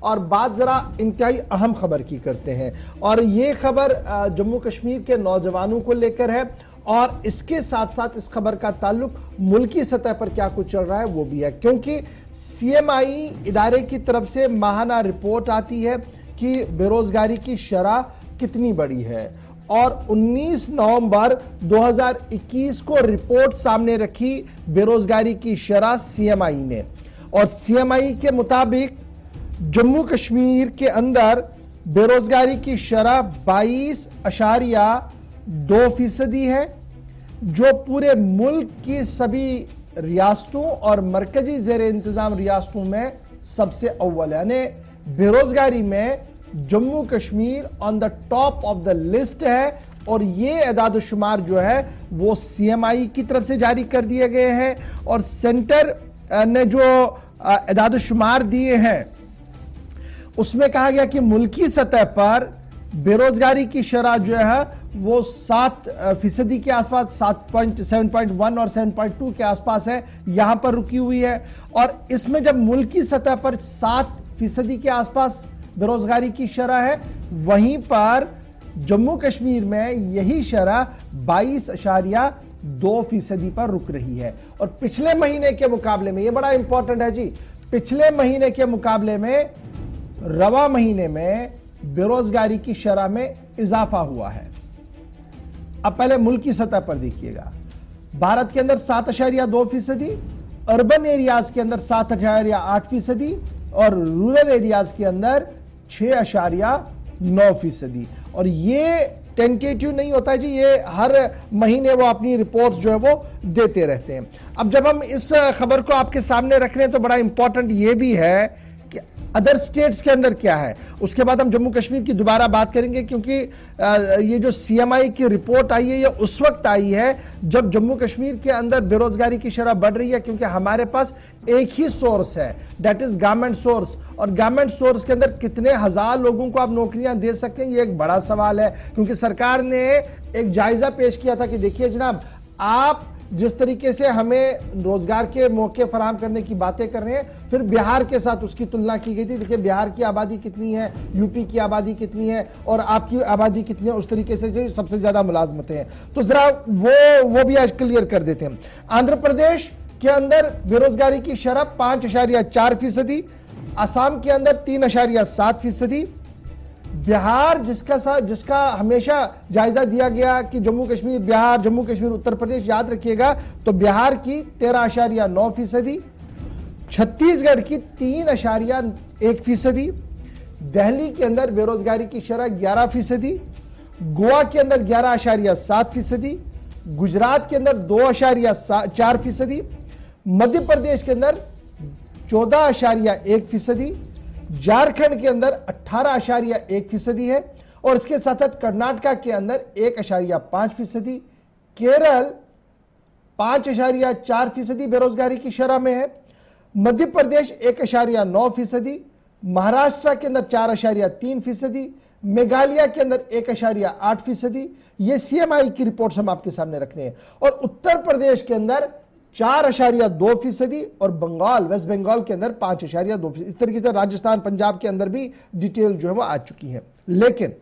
और बात जरा इंतहाई अहम खबर की करते हैं और ये खबर जम्मू कश्मीर के नौजवानों को लेकर है और इसके साथ साथ इस खबर का ताल्लुक मुल्की सतह पर क्या कुछ चल रहा है वो भी है, क्योंकि सीएमआई इदारे की तरफ से माहाना रिपोर्ट आती है कि बेरोजगारी की शरह कितनी बड़ी है और 19 नवंबर 2021 को रिपोर्ट सामने रखी बेरोजगारी की शरह सीएमआई ने और सीएमआई के मुताबिक जम्मू कश्मीर के अंदर बेरोजगारी की शरह 22.2% है, जो पूरे मुल्क की सभी रियासतों और मरकजी जेर इंतजाम रियासतों में सबसे अव्वल है। यानी बेरोजगारी में Jammu Kashmir on the top of the list है और ये एदाद शुमार जो है वो सीएमआई की तरफ से जारी कर दिए गए हैं और सेंटर ने जो एदाद शुमार दिए हैं उसमें कहा गया कि मुल्की सतह पर बेरोजगारी की शरह जो है वो 7% के आसपास 7.1 और 7.2 के आसपास है, यहां पर रुकी हुई है। और इसमें जब मुल्की सतह पर 7% के आसपास बेरोजगारी की शरह है, वहीं पर जम्मू कश्मीर में यही शरह 22.2% पर रुक रही है। और पिछले महीने के मुकाबले में, यह बड़ा इंपॉर्टेंट है जी, पिछले महीने के मुकाबले में रवा महीने में बेरोजगारी की शरह में इजाफा हुआ है। अब पहले मुल्की सतह पर देखिएगा, भारत के अंदर 7.2%, अर्बन एरियाज के अंदर 7.8% और रूरल एरियाज के अंदर 6.9%। और ये टेंटेटिव नहीं होता है जी, ये हर महीने वो अपनी रिपोर्ट्स जो है वो देते रहते हैं। अब जब हम इस खबर को आपके सामने रख रहे हैं तो बड़ा इंपॉर्टेंट ये भी है कि अदर स्टेट्स के अंदर क्या है, उसके बाद हम जम्मू कश्मीर की दोबारा बात करेंगे, क्योंकि ये जो सीएमआई की रिपोर्ट आई है ये उस वक्त आई है जब जम्मू कश्मीर के अंदर बेरोजगारी की शरह बढ़ रही है, क्योंकि हमारे पास एक ही सोर्स है, दैट इज गवर्नमेंट सोर्स। और गवर्नमेंट सोर्स के अंदर कितने हजार लोगों को आप नौकरियां दे सकते हैं, ये एक बड़ा सवाल है। क्योंकि सरकार ने एक जायजा पेश किया था कि देखिए जनाब, आप जिस तरीके से हमें रोजगार के मौके फराहम करने की बातें कर रहे हैं, फिर बिहार के साथ उसकी तुलना की गई थी। देखिए बिहार की आबादी कितनी है, यूपी की आबादी कितनी है और आपकी आबादी कितनी है, उस तरीके से जो सबसे ज्यादा मुलाजमतें हैं, तो जरा वो भी आज क्लियर कर देते हैं। आंध्र प्रदेश के अंदर बेरोजगारी की शरह 5.4%, असम के अंदर 3.7%, बिहार जिसका हमेशा जायजा दिया गया कि जम्मू कश्मीर बिहार, जम्मू कश्मीर उत्तर प्रदेश, याद रखिएगा, तो बिहार की 13.9%, छत्तीसगढ़ की 3.1%, दिल्ली के अंदर बेरोजगारी की शरह 11%, गोवा के अंदर 11.7%, गुजरात के अंदर 2.4%, मध्य प्रदेश के अंदर 14.1%, झारखंड के अंदर 18.1% है और इसके साथ साथ कर्नाटक के अंदर 1.5%, केरल 5.4% बेरोजगारी की शरह में है, मध्य प्रदेश 1.9%, महाराष्ट्र के अंदर 4.3%, मेघालय के अंदर 1.8%। ये सीएमआई की रिपोर्ट्स हम आपके सामने रखने हैं। और उत्तर प्रदेश के अंदर 4.2% और बंगाल, वेस्ट बंगाल के अंदर 5.2%। इस तरीके से राजस्थान, पंजाब के अंदर भी डिटेल जो है वो आ चुकी है। लेकिन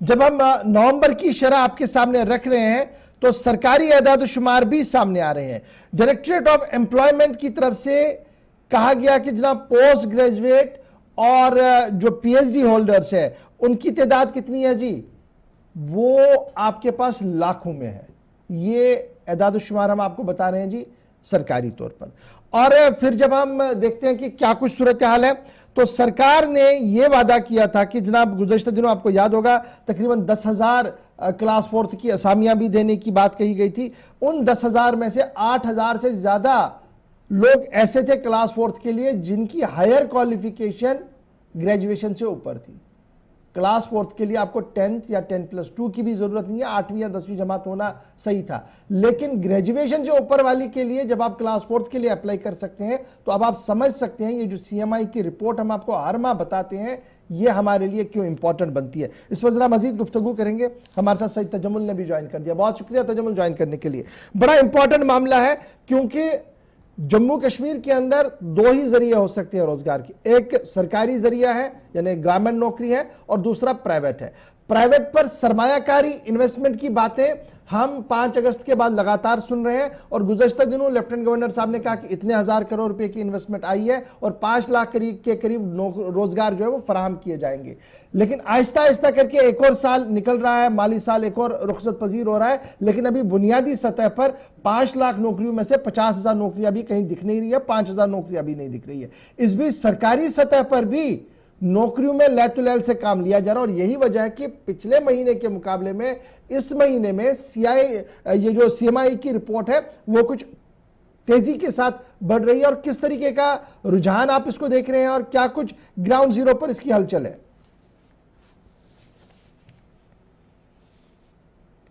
जब हम नवंबर की शरह आपके सामने रख रहे हैं तो सरकारी एदाद शुमार भी सामने आ रहे हैं। डायरेक्टरेट ऑफ एम्प्लॉयमेंट की तरफ से कहा गया कि जनाब पोस्ट ग्रेजुएट और जो पीएचडी होल्डर्स है उनकी तादाद कितनी है जी, वो आपके पास लाखों में है। ये एदाद शुमार हम आपको बता रहे हैं जी सरकारी तौर पर। और फिर जब हम देखते हैं कि क्या कुछ सूरत हाल है, तो सरकार ने यह वादा किया था कि जनाब गुज़श्ता दिनों आपको याद होगा तकरीबन 10,000 क्लास फोर्थ की असामियां भी देने की बात कही गई थी। उन 10,000 में से 8,000 से ज्यादा लोग ऐसे थे क्लास फोर्थ के लिए जिनकी हायर क्वालिफिकेशन ग्रेजुएशन से ऊपर थी। क्लास फोर्थ के लिए आपको 10th या 10+2 की भी जरूरत नहीं है, 8वीं या 10वीं जमात होना सही था। लेकिन ग्रेजुएशन से ऊपर वाली के लिए जब आप क्लास फोर्थ के लिए अप्लाई कर सकते हैं, तो अब आप समझ सकते हैं ये जो सीएमआई की रिपोर्ट हम आपको हर माह बताते हैं ये हमारे लिए क्यों इंपॉर्टेंट बनती है। इस पर जरा मजीद गुफ्तगू करेंगे। हमारे साथ सईद तजम्मुल ने भी ज्वाइन कर दिया, बहुत शुक्रिया तजम्मुल ज्वाइन करने के लिए। बड़ा इंपॉर्टेंट मामला है क्योंकि जम्मू कश्मीर के अंदर दो ही जरिए हो सकते हैं रोजगार की, एक सरकारी जरिया है यानी गवर्नमेंट नौकरी है और दूसरा प्राइवेट है। प्राइवेट पर सरमायाकारी इन्वेस्टमेंट की बातें हम 5 अगस्त के बाद लगातार सुन रहे हैं और गुज़श्ता दिनों लेफ्टिनेंट गवर्नर साहब ने कहा कि इतने हजार करोड़ रुपए की इन्वेस्टमेंट आई है और 5 लाख के करीब रोजगार जो है वो फराहम किए जाएंगे। लेकिन आहिस्ता आहिस्ता करके एक और साल निकल रहा है, माली साल एक और रुखसत पजीर हो रहा है, लेकिन अभी बुनियादी सतह पर 5 लाख नौकरियों में से 50,000 नौकरियां भी कहीं दिख नहीं रही है, 5,000 नौकरियां भी नहीं दिख रही है। इस बीच सरकारी सतह पर भी नौकरियों में लैतुलैल से काम लिया जा रहा है और यही वजह है कि पिछले महीने के मुकाबले में इस महीने में ये जो सीएमआई की रिपोर्ट है वो कुछ तेजी के साथ बढ़ रही है। और किस तरीके का रुझान आप इसको देख रहे हैं और क्या कुछ ग्राउंड जीरो पर इसकी हलचल है?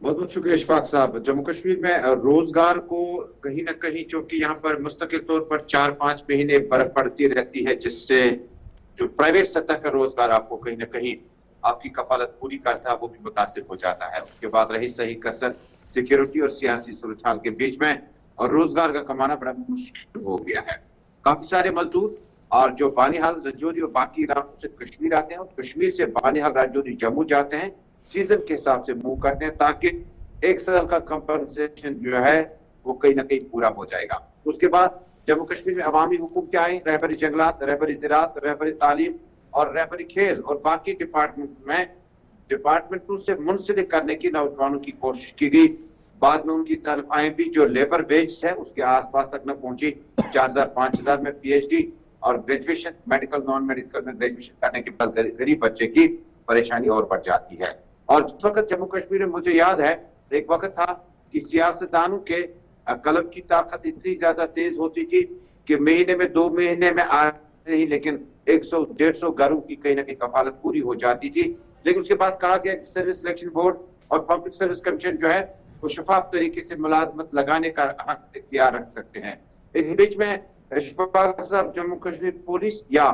बहुत बहुत शुक्रिया इशफाक साहब। जम्मू कश्मीर में रोजगार को कहीं ना कहीं, चूंकि यहाँ पर मुस्तकिल तौर पर 4-5 महीने बर्फ पड़ती रहती है, जिससे जो प्राइवेट सतह का रोजगार आपको कहीं ना कहीं आपकी कफालत पूरी करता है वो भी मुतासिर हो जाता है। उसके बाद रही सही कसर सिक्योरिटी और सियासी सूरत के बीच में, और रोजगार का कमाना बड़ा मुश्किल हो गया है। काफी सारे मजदूर और जो बानिहाल, रजौरी और बाकी इलाकों से कश्मीर आते हैं और कश्मीर से बानिहाल, रजौरी, जम्मू जाते हैं, सीजन के हिसाब से मूव करते हैं ताकि एक साल का कंपनसेशन जो है वो कहीं ना कहीं पूरा हो जाएगा। उसके बाद जम्मू कश्मीर में अवामी हुकूक क्या है, रहबरी जंगलात, रहबरी ज़राअत, रहबरी तालीम और रहबरी खेल और बाकी डिपार्टमेंट में डिपार्टमेंटों से मुंसलिक करने की नौजवानों की कोशिश की गई। बाद में उनकी तनख्वाहें भी जो लेबर वेज है उसके आसपास तक न पहुंची। 4,000-5,000 में पीएचडी और ग्रेजुएशन, मेडिकल नॉन मेडिकल में ग्रेजुएशन करने के बाद गरीब बच्चे की परेशानी और बढ़ जाती है। और जिस वक्त जम्मू कश्मीर में, मुझे याद है एक वक्त था कि सियासतदानों के कलम की ताकत इतनी ज्यादा तेज होती थी कि महीने में 2 महीने में आते ही लेकिन 100-150 घरों की कहीं ना कहीं कफालत पूरी हो जाती थी। लेकिन उसके बाद कहा गया कि सर्विस सिलेक्शन बोर्ड और पब्लिक सर्विस कमीशन जो है वो शफाफ तरीके से मुलाजमत लगाने का हक इख्तियार रख सकते हैं। इस बीच में जम्मू कश्मीर पुलिस या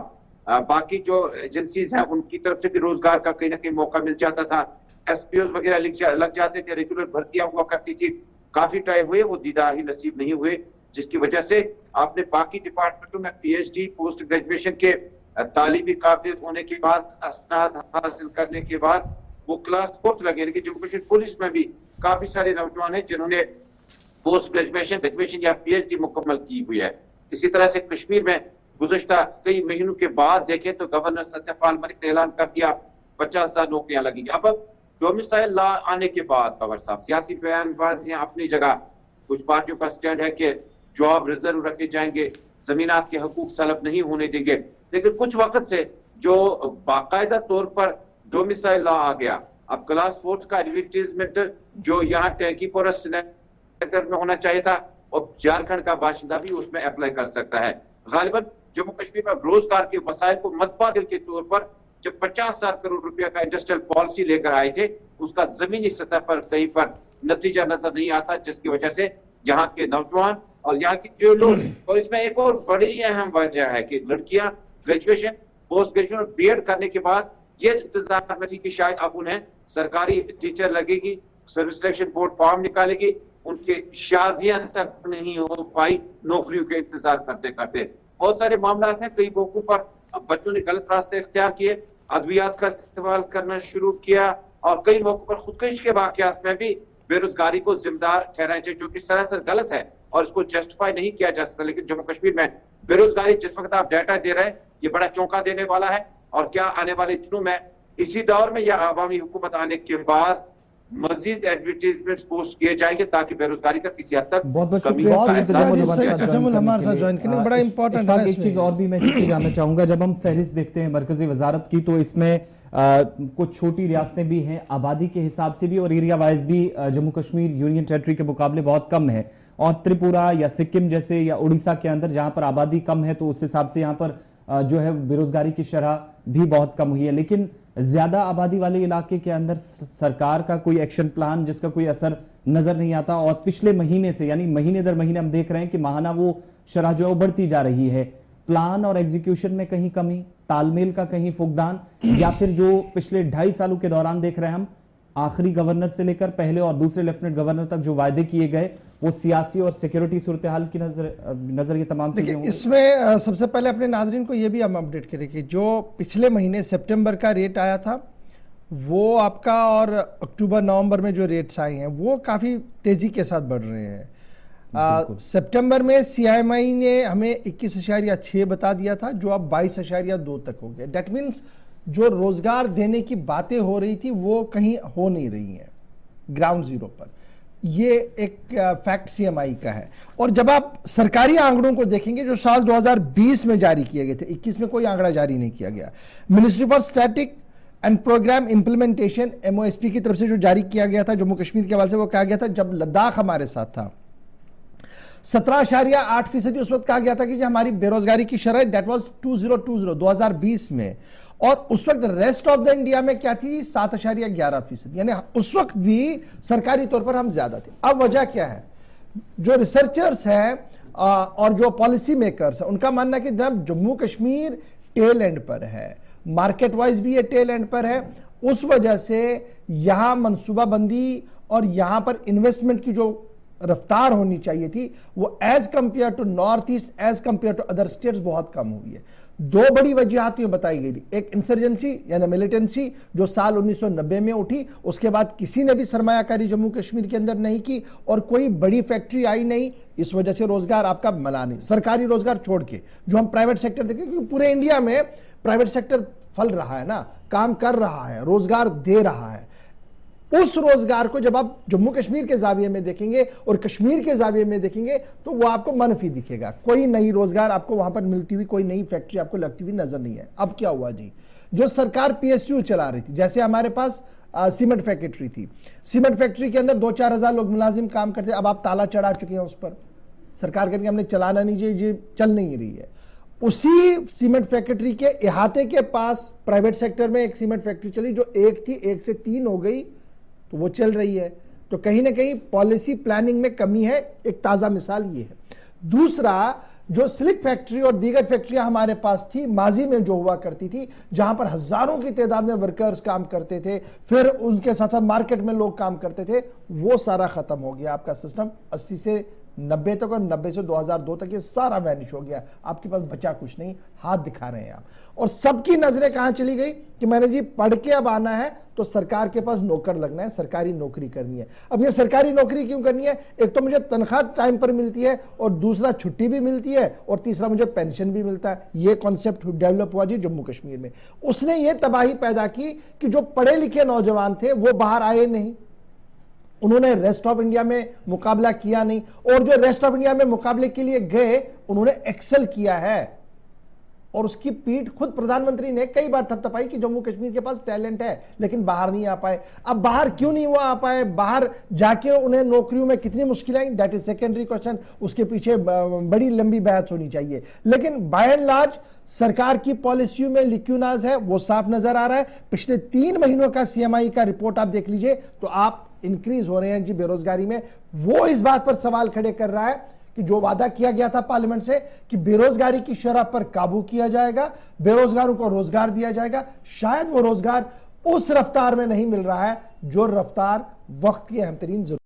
बाकी जो एजेंसीज हैं उनकी तरफ से भी रोजगार का कहीं ना कहीं मौका मिल जाता था। एसपीओ वगैरह लग जाते थे, रेगुलर भर्तियां हुआ करती थी। काफी टाइम हुए वो दीदार ही नसीब नहीं हुए, जिसकी वजह से आपने बाकी डिपार्टमेंटों में पीएचडी, पोस्ट ग्रेजुएशन के तालीमी काबिलियत होने के बाद, असनाद हासिल करने के बाद वो क्लास 4 लगे। लेकिन जम्मू कश्मीर पुलिस में भी काफी सारे नौजवान हैं जिन्होंने पोस्ट ग्रेजुएशन या पीएचडी मुकम्मल की हुई है। इसी तरह से कश्मीर में गुज़श्ता कई महीनों के बाद देखें तो गवर्नर सत्यपाल मलिक ने ऐलान कर दिया 50,000 नौकरियां लगेंगी। अब डोमिसाइल लॉ आने के बाद पवार साहब, सियासी बयानबाजियां अपनी जगह, कुछ पार्टियों का स्टैंड है कि जॉब रिजर्व रखे जाएंगे, जमीनात के हकूक सलब नहीं होने देंगे। लेकिन कुछ वक्त से जो बाकायदा तौर पर डोमिसाइल लॉ आ गया, अब क्लास 4 का एडवर्टीजमेंट जो यहाँ टैंकीपोरा श्रीनगर में होना चाहिए था और झारखंड का बाशिंदा भी उसमें अप्लाई कर सकता है। गालिबन जम्मू कश्मीर में रोजगार के वसाइल को मतबादिल के तौर पर जब 50,000 करोड़ रुपया का इंडस्ट्रियल पॉलिसी लेकर आए थे, उसका जमीनी सतह पर कहीं पर नतीजा नजर नहीं आता, जिसकी वजह से यहाँ के नौजवान और यहाँ के जो लोग, और इसमें एक और बड़ी अहम वजह है कि लड़कियां ग्रेजुएशन, पोस्ट ग्रेजुएशन और बीएड करने के बाद ये इंतजार में थी कि शायद अब उन्हें सरकारी टीचर लगेगी, सर्विस सिलेक्शन बोर्ड फॉर्म निकालेगी, उनकी शादियां तक नहीं हो पाई नौकरियों के इंतजार करते करते। बहुत सारे मामला हैं, कई मौकों पर बच्चों ने गलत रास्ते इख्तियार किए, अद्वियात का इस्तेमाल करना शुरू किया और कई मौकों पर खुदकुशी के वाकयात में भी बेरोजगारी को जिम्मेदार ठहराया जाए, जो कि सरासर गलत है और इसको जस्टिफाई नहीं किया जा सकता। लेकिन जम्मू कश्मीर में बेरोजगारी जिस वक्त आप डाटा दे रहे हैं ये बड़ा चौंका देने वाला है। और क्या आने वाले दिनों में इसी दौर में या अवामी हुकूमत आने के बाद मजीद एडवर्टीजमेंट पोस्ट किए जाएंगे ताकि बेरोजगारी का किसी हद तक कमी हो जाए। हमारे साथ ज्वाइन करने बड़ा इंपॉर्टेंट है। एक चीज और भी मैं जानना चाहूंगा, जब हम फहरिस्त देखते हैं मरकजी वजारत की तो इसमें कुछ छोटी रियासतें भी हैं, आबादी के हिसाब से भी और एरिया वाइज भी जम्मू कश्मीर यूनियन टेरिटरी के मुकाबले बहुत कम है। और त्रिपुरा या सिक्किम जैसे या उड़ीसा के अंदर जहां पर आबादी कम है तो उस हिसाब से यहाँ पर जो है बेरोजगारी की शरह भी बहुत कम हुई है। लेकिन ज्यादा आबादी वाले इलाके के अंदर सरकार का कोई एक्शन प्लान जिसका कोई असर नजर नहीं आता। और पिछले महीने से यानी महीने दर महीने हम देख रहे हैं कि माहाना वो शरह जो है बढ़ती जा रही है। प्लान और एग्जीक्यूशन में कहीं कमी, तालमेल का कहीं फुकदान, या फिर जो पिछले 2.5 सालों के दौरान देख रहे हैं हम, आखिरी गवर्नर से लेकर पहले और दूसरे लेफ्टिनेंट गवर्नर तक जो वायदे किए गए वो सियासी और सिक्योरिटी सूरत हाल की नजर ये तमाम चीजें देखिए, इसमें सबसे पहले अपने नाजरीन को ये भी हम अपडेट करें कि जो पिछले महीने सितंबर का रेट आया था वो आपका, और अक्टूबर नवंबर में जो रेट्स आए हैं वो काफी तेजी के साथ बढ़ रहे हैं। सितंबर में सीआईएमआई ने हमें 21.6 बता दिया था, जो अब 22.2 तक हो गया। डेट मीन्स जो रोजगार देने की बातें हो रही थी वो कहीं हो नहीं रही है ग्राउंड जीरो पर। ये एक फैक्ट सीएमआई का है। और जब आप सरकारी आंकड़ों को देखेंगे जो साल 2020 में जारी किए गए थे, 21 में कोई आंकड़ा जारी नहीं किया गया। Ministry for static and programme implementation MOSP की तरफ से जो जारी किया गया था जम्मू कश्मीर के हवाले से, वो कहा गया था जब लद्दाख हमारे साथ था 17.8% उस वक्त कहा गया था कि हमारी बेरोजगारी की शरह, डेट वाज 2020 में। और उस वक्त रेस्ट ऑफ द इंडिया में क्या थी, 7.11%, यानी उस वक्त भी सरकारी तौर पर हम ज्यादा थे। अब वजह क्या है, जो रिसर्चर्स हैं और जो पॉलिसी मेकर्स हैं उनका मानना है कि जब जम्मू कश्मीर टेल एंड पर है, मार्केट वाइज भी ये टेल एंड पर है, उस वजह से यहां मनसूबाबंदी और यहां पर इन्वेस्टमेंट की जो रफ्तार होनी चाहिए थी वो as compare to north east, as compare to other states बहुत कम हुई है। दो बड़ी वजहात ये बताई गई थी, एक इंसर्जेंसी यानी मिलिटेंसी जो साल 1990 में उठी, उसके बाद किसी ने भी सरमायाकारी जम्मू कश्मीर के अंदर नहीं की और कोई बड़ी फैक्ट्री आई नहीं, इस वजह से रोजगार आपका मिला नहीं। सरकारी रोजगार छोड़ के जो हम प्राइवेट सेक्टर देखें, क्योंकि पूरे इंडिया में प्राइवेट सेक्टर फल रहा है ना, काम कर रहा है, रोजगार दे रहा है। उस रोजगार को जब आप जम्मू कश्मीर के जाविये में देखेंगे और कश्मीर के जाविये में देखेंगे तो वो आपको मनफी दिखेगा। कोई नई रोजगार आपको वहां पर मिलती हुई, कोई नई फैक्ट्री आपको लगती हुई नजर नहीं है। अब क्या हुआ जी, जो सरकार PSU चला रही थी, जैसे हमारे पास सीमेंट फैक्ट्री थी, सीमेंट फैक्ट्री के अंदर 2-4 हजार लोग मुलाजिम काम करते, अब आप ताला चढ़ा चुके हैं उस पर। सरकार कहती है हमने चलाना नहीं चाहिए, ये चल नहीं रही है। उसी सीमेंट फैक्ट्री के इहाते के पास प्राइवेट सेक्टर में एक सीमेंट फैक्ट्री चली जो एक थी, 1 से 3 हो गई, तो वो चल रही है। तो कहीं ना कहीं पॉलिसी प्लानिंग में कमी है, एक ताजा मिसाल ये है। दूसरा, जो स्लिक फैक्ट्री और दीगर फैक्ट्रियां हमारे पास थी माजी में जो हुआ करती थी, जहां पर हजारों की तादाद में वर्कर्स काम करते थे, फिर उनके साथ साथ मार्केट में लोग काम करते थे, वो सारा खत्म हो गया। आपका सिस्टम 80 से 90 तक और 90 से 2002 तक ये सारा वैनिश हो गया। आपके पास बचा कुछ नहीं, हाथ दिखा रहे हैं आप। और सबकी नजरें कहां चली गई कि मैंने जी पढ़ के अब आना है तो सरकार के पास नौकर लगना है, सरकारी नौकरी करनी है। अब ये सरकारी नौकरी क्यों करनी है, एक तो मुझे तनख्वाह टाइम पर मिलती है और दूसरा छुट्टी भी मिलती है और तीसरा मुझे पेंशन भी मिलता है। ये कॉन्सेप्ट डेवलप हुआ जी जम्मू कश्मीर में। उसने ये तबाही पैदा की कि जो पढ़े लिखे नौजवान थे वो बाहर आए नहीं, उन्होंने रेस्ट ऑफ इंडिया में मुकाबला किया नहीं, और जो रेस्ट ऑफ इंडिया में मुकाबले के लिए गए उन्होंने एक्सेल किया है। और उसकी पीठ खुद प्रधानमंत्री ने कई बार थपथपाई कि जम्मू कश्मीर के पास टैलेंट है लेकिन बाहर नहीं आ पाए। अब बाहर क्यों नहीं हुआ आ पाए, बाहर जाके उन्हें नौकरियों में कितनी मुश्किल आई, दैट इज सेकेंडरी क्वेश्चन, उसके पीछे बड़ी लंबी बहस होनी चाहिए। लेकिन बाय एंड लार्ज सरकार की पॉलिसियों में लिक्यूनाज है, वो साफ नजर आ रहा है। पिछले 3 महीनों का सीएमआई का रिपोर्ट आप देख लीजिए तो आप इंक्रीज हो रहे हैं जी बेरोजगारी में। वो इस बात पर सवाल खड़े कर रहा है कि जो वादा किया गया था पार्लियामेंट से कि बेरोजगारी की शरह पर काबू किया जाएगा, बेरोजगारों को रोजगार दिया जाएगा, शायद वो रोजगार उस रफ्तार में नहीं मिल रहा है जो रफ्तार वक्त की अहम तरीन जरूरत